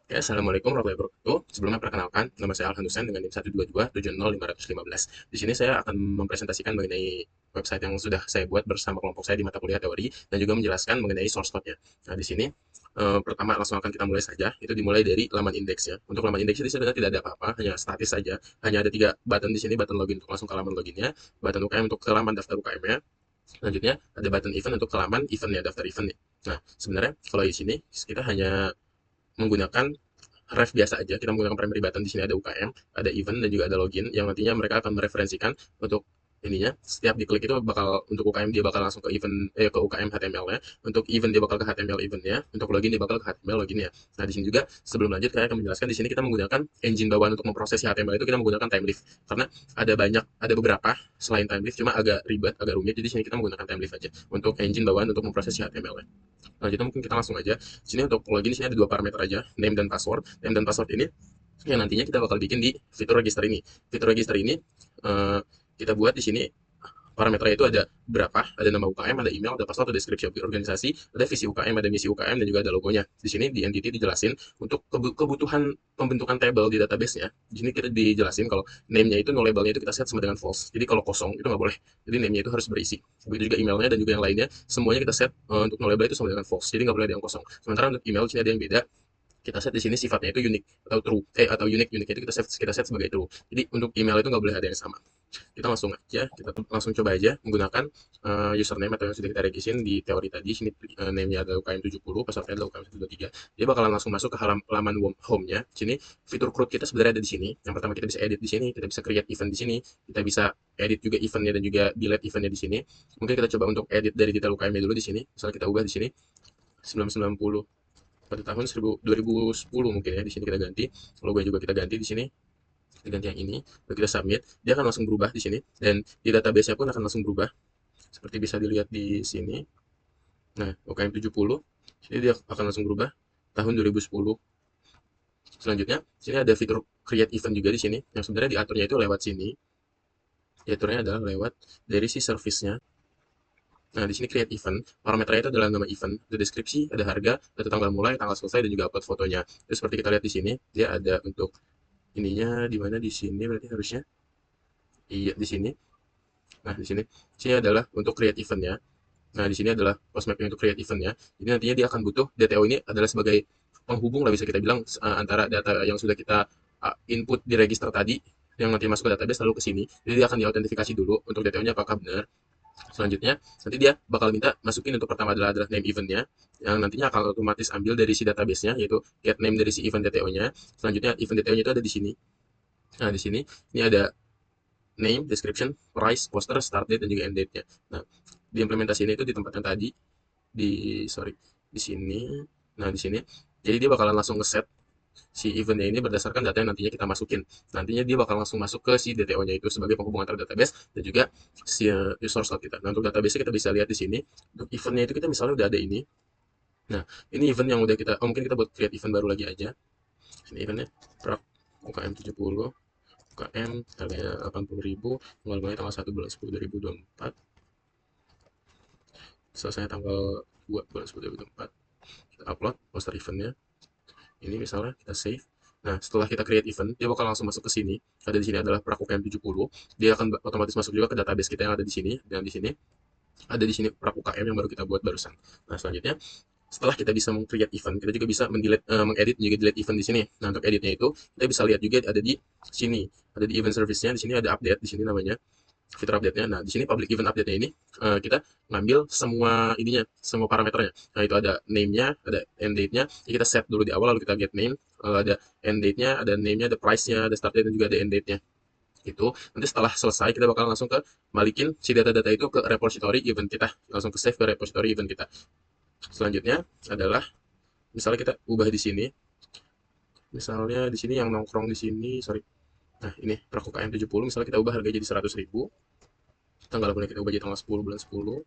Oke, Assalamualaikum warahmatullahi wabarakatuh. Sebelumnya perkenalkan, nama saya Alhan Husain dengan NIM 122700515. Di sini saya akan mempresentasikan mengenai website yang sudah saya buat bersama kelompok saya di mata kuliah teori dan juga menjelaskan mengenai source code-nya. Nah, di sini pertama langsung akan kita mulai saja. Itu dimulai dari laman indeksnya. Untuk laman indeks ini sebenarnya tidak ada apa-apa, hanya statis saja. Hanya ada tiga button di sini, button login untuk langsung ke laman loginnya, button UKM untuk ke laman daftar UKM-nya. Selanjutnya ada button event untuk ke laman event-nya, daftar event-nya. Nah, sebenarnya kalau di sini kita hanya menggunakan ref biasa aja. Kita menggunakan primary button. Di sini ada UKM, ada event, dan juga ada login yang nantinya mereka akan mereferensikan untuk ininya. Setiap diklik itu bakal untuk UKM dia bakal langsung ke event ke UKM HTML-nya, untuk event dia bakal ke HTML event-nya, untuk login dia bakal ke HTML login-nya. Nah, di sini juga sebelum lanjut saya akan menjelaskan di sini kita menggunakan engine bawaan untuk memproses HTML itu kita menggunakan Timelift karena ada beberapa selain Timelift cuma agak ribet, agak rumit. Jadi di sini kita menggunakan Timelift aja untuk engine bawaan untuk memproses HTML-nya. Nah, jadi mungkin kita langsung aja. Di sini untuk login di sini ada dua parameter aja, name dan password. Name dan password ini yang nantinya kita bakal bikin di fitur register ini. Fitur register ini eh, kita buat di sini parameternya itu ada berapa, ada nama UKM, ada email, ada password, ada deskripsi organisasi, ada visi UKM, ada misi UKM, dan juga ada logonya. Di sini di entity dijelasin untuk kebutuhan pembentukan table di database-nya. Di sini kita dijelasin kalau name-nya itu nullable-nya itu kita set sama dengan false. Jadi kalau kosong itu nggak boleh. Jadi name-nya itu harus berisi. Begitu juga emailnya dan juga yang lainnya, semuanya kita set untuk nullable itu sama dengan false. Jadi nggak boleh ada yang kosong. Sementara untuk email di sini ada yang beda, kita set di sini sifatnya itu unik atau true atau uniknya itu kita set sebagai true. Jadi untuk email itu nggak boleh ada yang sama. Kita langsung aja, kita langsung coba aja menggunakan username atau yang sudah kita regisin di teori tadi. Sini name-nya adalah UKM 70, password-nya adalah UKM 123. Dia bakalan langsung masuk ke halaman home-nya. Sini fitur CRUD kita sebenarnya ada di sini. Yang pertama kita bisa edit di sini, kita bisa create event di sini, kita bisa edit juga eventnya dan juga delete eventnya di sini. Mungkin kita coba untuk edit dari detail UKM-nya dulu di sini. Misalnya kita ubah di sini 990 pada tahun 2010 mungkin ya. Di sini kita ganti logo juga, kita ganti di sini, kita ganti yang ini, lalu kita submit, dia akan langsung berubah di sini dan di database-nya pun akan langsung berubah seperti bisa dilihat di sini. Nah, UKM 70 sini dia akan langsung berubah tahun 2010. Selanjutnya sini ada fitur create event juga di sini yang sebenarnya diaturnya itu lewat sini. Diaturnya adalah lewat dari si service-nya. Nah, di sini create event, parameternya itu adalah nama event, ada deskripsi, ada harga, ada tanggal mulai, tanggal selesai, dan juga upload fotonya. Terus seperti kita lihat di sini, dia ada untuk ininya di mana di sini berarti harusnya iya di sini. Nah, di sini adalah untuk create event-nya. Nah, di sini adalah post mapping untuk create event-nya. Jadi nantinya dia akan butuh DTO ini adalah sebagai penghubung lah bisa kita bilang antara data yang sudah kita input di register tadi yang nanti masuk ke database lalu ke sini. Jadi dia akan diautentifikasi dulu untuk DTO-nya apakah benar. Selanjutnya, nanti dia bakal minta masukin untuk pertama adalah name event-nya, yang nantinya akan otomatis ambil dari si database-nya, yaitu get name dari si event DTO-nya. Selanjutnya, event DTO-nya itu ada di sini. Nah, di sini, ini ada name, description, price, poster, start date, dan juga end date-nya. Nah, di implementasi ini itu di tempat yang tadi, di sini. Nah, di sini. Jadi dia bakalan langsung ngeset si eventnya ini berdasarkan data yang nantinya kita masukin. Nantinya dia bakal langsung masuk ke si DTO-nya itu sebagai penghubung antara database dan juga si source code kita. Nah, untuk database kita bisa lihat di sini. Untuk eventnya itu kita misalnya udah ada ini. Nah, ini event yang udah kita, mungkin kita buat create event baru lagi aja. Ini eventnya, prak, UKM 70, UKM, harganya 80.000, tanggal mulai tanggal 1 bulan 10 2024, selesai tanggal 2 bulan 10 2024. Kita upload poster eventnya. Ini misalnya kita save. Nah, setelah kita create event, dia bakal langsung masuk ke sini. Ada di sini adalah Praku KM70. Dia akan otomatis masuk juga ke database kita yang ada di sini. Dan di sini ada di sini Praku KM yang baru kita buat barusan. Nah, selanjutnya setelah kita bisa meng-create event, kita juga bisa mengedit juga delete event di sini. Nah, untuk editnya itu kita bisa lihat juga ada di sini, ada di event service-nya. Di sini ada update, di sini namanya fitur update-nya. Nah, di sini public event update-nya ini kita ngambil semua ininya, semua parameternya. Nah, itu ada name-nya, ada end date-nya. Ya, kita set dulu di awal, lalu kita get name, ada end date-nya, ada name-nya, ada price-nya, ada start date, dan juga ada end date-nya. Itu nanti setelah selesai kita bakal langsung ke malikin si data-data itu ke repository event kita, langsung ke save ke repository event kita. Selanjutnya adalah misalnya kita ubah di sini, misalnya di sini yang nongkrong di sini, sorry. Nah, ini Praku KM 70, misalnya kita ubah harga jadi 100.000, tanggal boleh kita ubah jadi tanggal 10 bulan 10,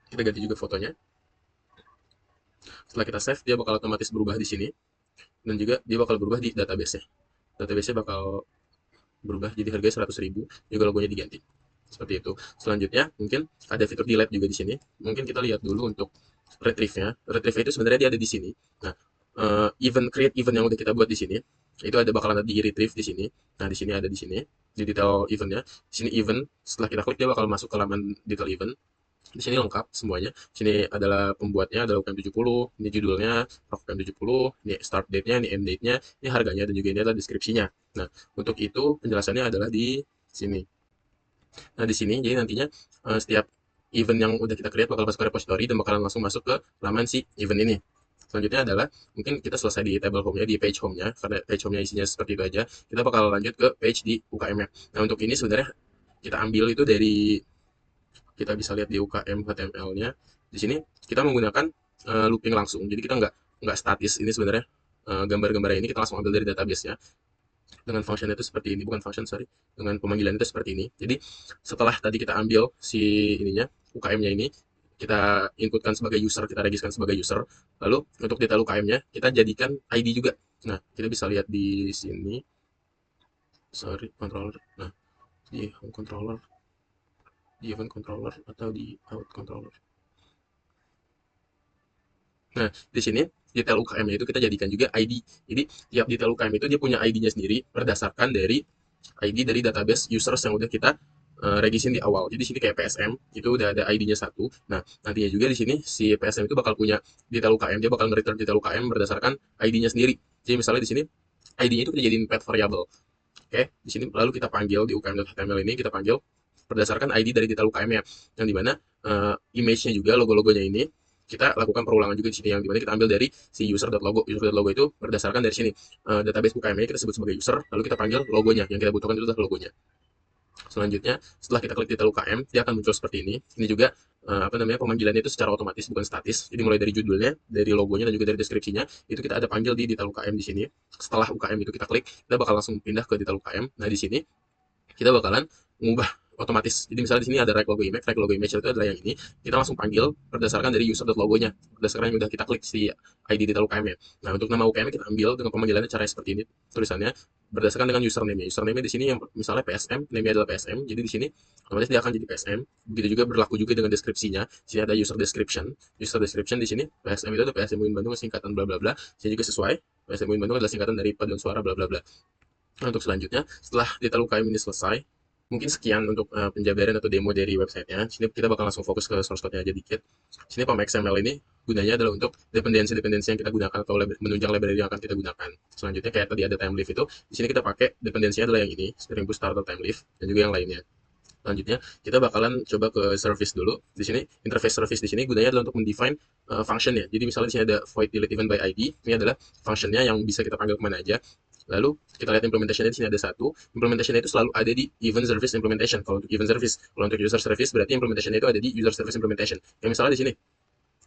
kita ganti juga fotonya. Setelah kita save, dia bakal otomatis berubah di sini dan juga dia bakal berubah di database-nya. Database-nya bakal berubah jadi harga 100.000, juga logonya diganti. Seperti itu. Selanjutnya, mungkin ada fitur delete juga di sini. Mungkin kita lihat dulu untuk Retrieve itu sebenarnya dia ada di sini. Nah, create event yang udah kita buat di sini, itu bakalan ada di retrieve di sini. Nah, di sini ada di sini, di detail eventnya. Di sini event, setelah kita klik dia bakal masuk ke halaman detail event. Di sini lengkap semuanya. Di sini adalah pembuatnya, adalah UKM 70, ini judulnya, UKM 70, ini start date-nya, ini end date-nya, ini harganya, dan juga ini adalah deskripsinya. Nah, untuk itu penjelasannya adalah di sini. Nah, di sini jadi nantinya setiap event yang udah kita create bakal masuk ke repository dan bakalan langsung masuk ke laman si event ini. Selanjutnya adalah mungkin kita selesai di table home-nya, di page home-nya, karena page home-nya isinya seperti itu aja. Kita bakal lanjut ke page di UKM-nya. Nah, untuk ini sebenarnya kita ambil itu dari, kita bisa lihat di UKM HTML-nya. Di sini kita menggunakan looping langsung. Jadi kita nggak statis. Ini sebenarnya gambar-gambar ini kita langsung ambil dari database-nya. Dengan function itu seperti ini, bukan function, sorry. Dengan pemanggilan itu seperti ini. Jadi setelah tadi kita ambil si ininya, UKM-nya ini, kita inputkan sebagai user, kita registrasikan sebagai user. Lalu untuk detail UKM-nya kita jadikan ID juga. Nah, kita bisa lihat di sini. Sorry, controller. Nah, di home controller, di event controller, atau di out controller. Nah, di sini detail UKM-nya itu kita jadikan juga ID. Jadi, tiap detail UKM itu dia punya ID-nya sendiri berdasarkan dari ID dari database users yang udah kita regisin di awal. Jadi, di sini kayak PSM, itu udah ada ID-nya satu. Nah, nantinya juga di sini si PSM itu bakal punya detail UKM, dia bakal nge-return detail UKM berdasarkan ID-nya sendiri. Jadi, misalnya di sini ID-nya itu kita jadiin path variable. Oke, di sini lalu kita panggil di ukm.html ini, kita panggil berdasarkan ID dari detail UKM-nya, yang dimana image-nya juga, logo-logonya ini kita lakukan perulangan juga di sini, yang dimana kita ambil dari si user.logo. User.logo itu berdasarkan dari sini database UKM-nya kita sebut sebagai user, lalu kita panggil logonya, yang kita butuhkan itu adalah logonya. Selanjutnya, setelah kita klik detail UKM, dia akan muncul seperti ini. Ini juga pemanggilannya itu secara otomatis, bukan statis. Jadi mulai dari judulnya, dari logonya, dan juga dari deskripsinya, itu kita ada panggil di detail UKM di sini. Setelah UKM itu kita klik, kita bakal langsung pindah ke detail UKM. Nah, di sini kita bakalan mengubah otomatis. Jadi misalnya di sini ada rect logo image itu adalah yang ini. Kita langsung panggil berdasarkan dari user.logonya, berdasarkan yang udah kita klik si ID detail UKM-nya. Nah, untuk nama UKM kita ambil dengan pemanggilannya caranya seperti ini. Tulisannya berdasarkan dengan username-nya. Username-nya di sini yang misalnya PSM, name-nya adalah PSM. Jadi di sini otomatis dia akan jadi PSM. Begitu juga berlaku juga dengan deskripsinya. Di sini ada user description. User description di sini PSM itu ada PSM UIN Bandung singkatan bla bla bla. Sini juga sesuai. PSM UIN Bandung adalah singkatan dari paduan suara bla bla bla. Nah, untuk selanjutnya, setelah detail UKM ini selesai, mungkin sekian untuk penjabaran atau demo dari websitenya. Sini kita bakal langsung fokus ke source code-nya aja dikit. Sini pom XML ini gunanya adalah untuk dependensi-dependensi yang kita gunakan atau menunjang library yang akan kita gunakan. Selanjutnya kayak tadi ada timelive itu, di sini kita pakai dependensinya adalah yang ini, Spring Boot Starter Timelive, dan juga yang lainnya. Selanjutnya kita bakalan coba ke service dulu. Di sini interface service di sini gunanya adalah untuk mendefine functionnya. Jadi misalnya di sini ada void delete event by ID, ini adalah functionnya yang bisa kita panggil kemana aja. Lalu kita lihat implementation-nya di sini ada satu. Implementation-nya itu selalu ada di event service implementation. Kalau untuk event service, kalau untuk user service berarti implementation-nya itu ada di user service implementation. Yang misalnya di sini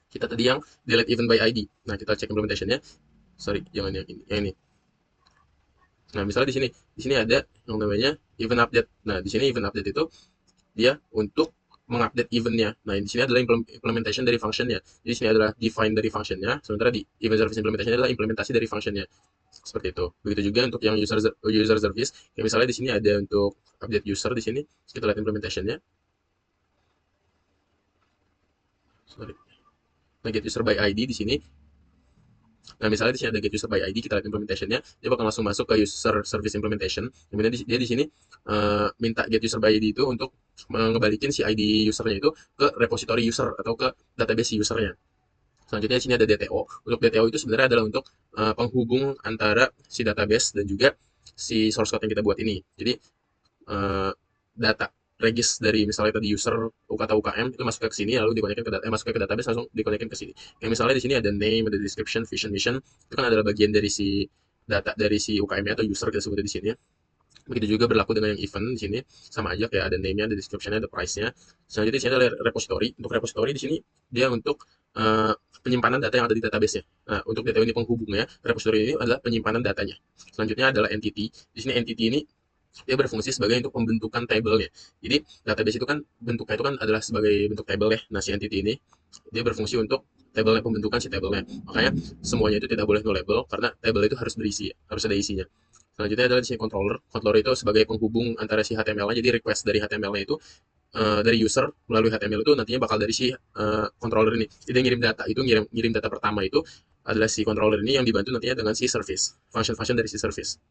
kita tadi yang delete event by ID. Nah, kita cek implementation-nya. Sorry, jangan yang ini. Yang ini. Nah, misalnya di sini ada yang namanya event update. Nah, di sini event update itu dia untuk mengupdate eventnya. Nah, di sini adalah implementation dari functionnya. Jadi di sini adalah define dari functionnya, sementara di event service implementation adalah implementasi dari functionnya. Seperti itu. Begitu juga untuk yang user service. Kayak misalnya di sini ada untuk update user di sini. Kita lihat implementationnya. Sorry. Nah, get user by ID di sini. Nah, misalnya di sini ada get user by ID, kita lihat implementationnya, dia bakal langsung masuk ke user service implementation. Kemudian dia di sini minta get user by ID itu untuk ngebalikin si ID usernya itu ke repository user atau ke database usernya. Selanjutnya di sini ada DTO. Untuk DTO itu sebenarnya adalah untuk penghubung antara si database dan juga si source code yang kita buat ini. Jadi data regis dari misalnya tadi user atau UKM itu masuk ke sini lalu dikonekin ke masuk ke database langsung dikonekin ke sini. Kayak misalnya di sini ada name, ada description, vision, mission itu kan adalah bagian dari si data dari si UKM-nya atau user kita sebutnya di sini. Begitu juga berlaku dengan yang event di sini sama aja kayak ada name-nya, ada description-nya, ada price-nya. Selanjutnya di sini ada repository. Untuk repository di sini dia untuk penyimpanan data yang ada di database-nya. Nah, untuk data ini penghubungnya, repository ini adalah penyimpanan datanya. Selanjutnya adalah entity. Di sini entity ini dia berfungsi sebagai untuk pembentukan tabelnya. Jadi database itu kan bentuknya itu kan adalah sebagai bentuk tabel ya. Nah, si entity ini dia berfungsi untuk tabelnya, pembentukan si tabelnya. Makanya semuanya itu tidak boleh no label karena tabel itu harus berisi, harus ada isinya. Selanjutnya adalah di sini controller. Controller itu sebagai penghubung antara si HTML-nya. Jadi request dari HTML-nya itu dari user melalui HTML itu nantinya bakal dari si controller ini. Jadi yang ngirim data itu ngirim data pertama itu adalah si controller ini yang dibantu nantinya dengan si service, function-function dari si service.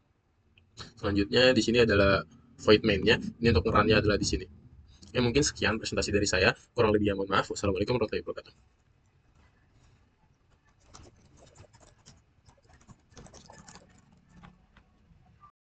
Selanjutnya di sini adalah void main-nya. Ini untuk ngerunnya adalah di sini. Ya mungkin sekian presentasi dari saya. Kurang lebih ya mohon maaf. Wassalamualaikum warahmatullahi wabarakatuh.